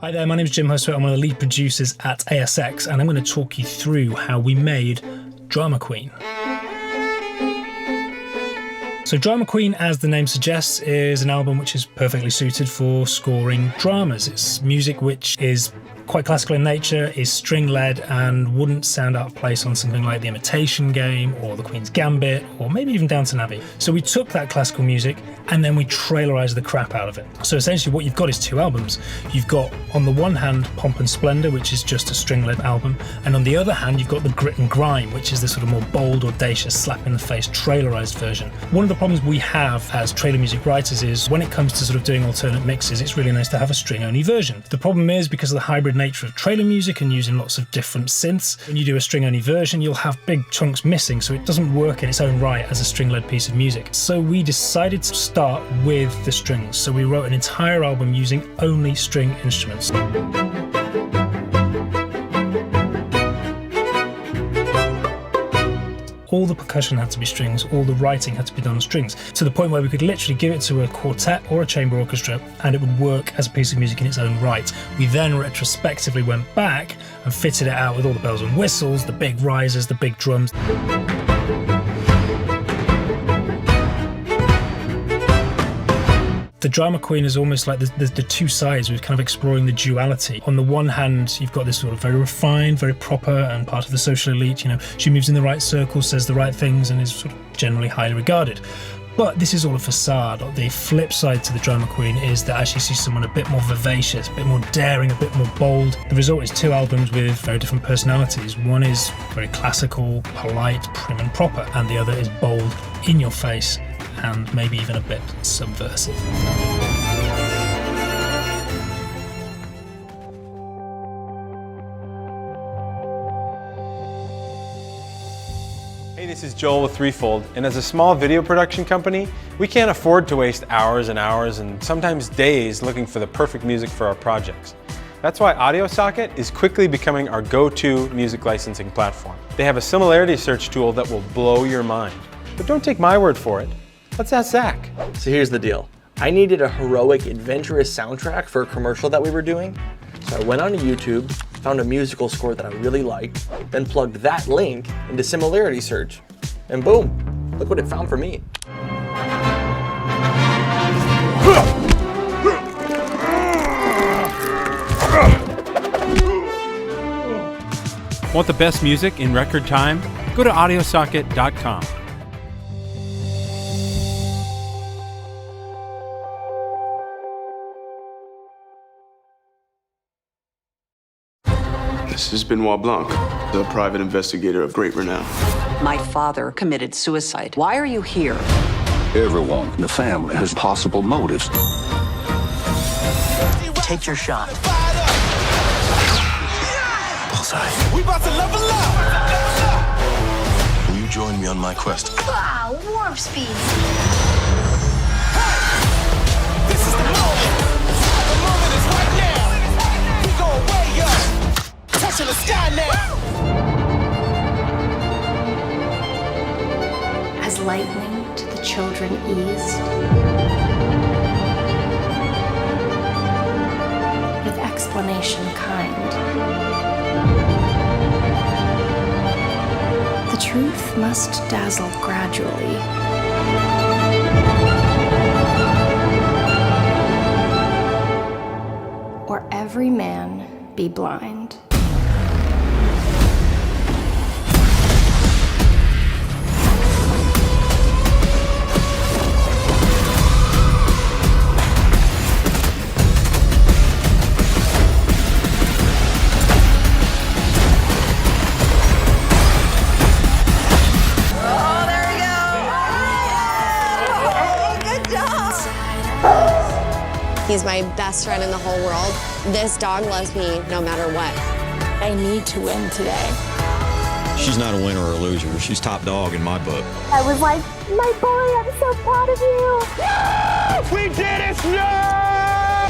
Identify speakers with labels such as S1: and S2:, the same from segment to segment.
S1: Hi there, my name is Jim Husford. I'm one of the lead producers at ASX, and I'm going to talk you through how we made Drama Queen. So Drama Queen, as the name suggests, is an album which is perfectly suited for scoring dramas. It's music which is quite classical in nature, is string-led, and wouldn't sound out of place on something like The Imitation Game or The Queen's Gambit, or maybe even Downton Abbey. So we took that classical music and then we trailerized the crap out of it. So essentially what you've got is two albums. You've got, on the one hand, Pomp and Splendor, which is just a string-led album, and on the other hand, you've got the Grit and Grime, which is the sort of more bold, audacious, slap-in-the-face, trailerized version. One of the problems we have as trailer music writers is when it comes to sort of doing alternate mixes, it's really nice to have a string-only version. The problem is, because of the hybrid nature of trailer music and using lots of different synths, when you do a string-only version, you'll have big chunks missing, so it doesn't work in its own right as a string-led piece of music. So we decided to start with the strings. So we wrote an entire album using only string instruments. All the percussion had to be strings, all the writing had to be done on strings, to the point where we could literally give it to a quartet or a chamber orchestra and it would work as a piece of music in its own right. We then retrospectively went back and fitted it out with all the bells and whistles, the big risers, the big drums. The Drama Queen is almost like the two sides. We're kind of exploring the duality. On the one hand, you've got this sort of very refined, very proper, and part of the social elite. You know, she moves in the right circles, says the right things, and is sort of generally highly regarded. But this is all a facade. The flip side to the Drama Queen is that as you see someone a bit more vivacious, a bit more daring, a bit more bold. The result is two albums with very different personalities. One is very classical, polite, prim and proper, and the other is bold, in your face, and maybe even a bit subversive.
S2: Hey, this is Joel with Threefold, and as a small video production company, we can't afford to waste hours and hours and sometimes days looking for the perfect music for our projects. That's why AudioSocket is quickly becoming our go-to music licensing platform. They have a similarity search tool that will blow your mind. But don't take my word for it. Let's ask Zach.
S3: So here's the deal. I needed a heroic, adventurous soundtrack for a commercial that we were doing. So I went on YouTube, found a musical score that I really liked, then plugged that link into similarity search. And boom, look what it found for me.
S4: Want the best music in record time? Go to audiosocket.com.
S5: This is Benoit Blanc, the private investigator of great renown.
S6: My father committed suicide. Why are you here?
S7: Everyone in the family has possible motives.
S6: Take your shot.
S7: Bullseye.
S8: We about to level up.
S7: Will you join me on my quest?
S9: Wow, warp speed.
S8: This is the moment. The moment is right now. We go way up. Touching the sky now.
S9: As lightning to the children eased, with explanation kind, the truth must dazzle gradually, or every man be blind.
S10: He's my best friend in the whole world. This dog loves me no matter what.
S9: I need to win today.
S11: She's not a winner or a loser. She's top dog in my book.
S9: I was like, my boy, I'm so proud of you.
S8: Yes! We did it! Yeah!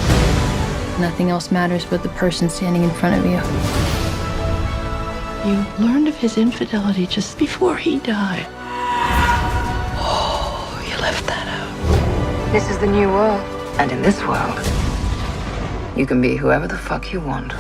S12: Nothing else matters but the person standing in front of you. You learned of his infidelity just before he died. Oh, you left that out.
S6: This is the new world. And in this world, You can be whoever the fuck you want.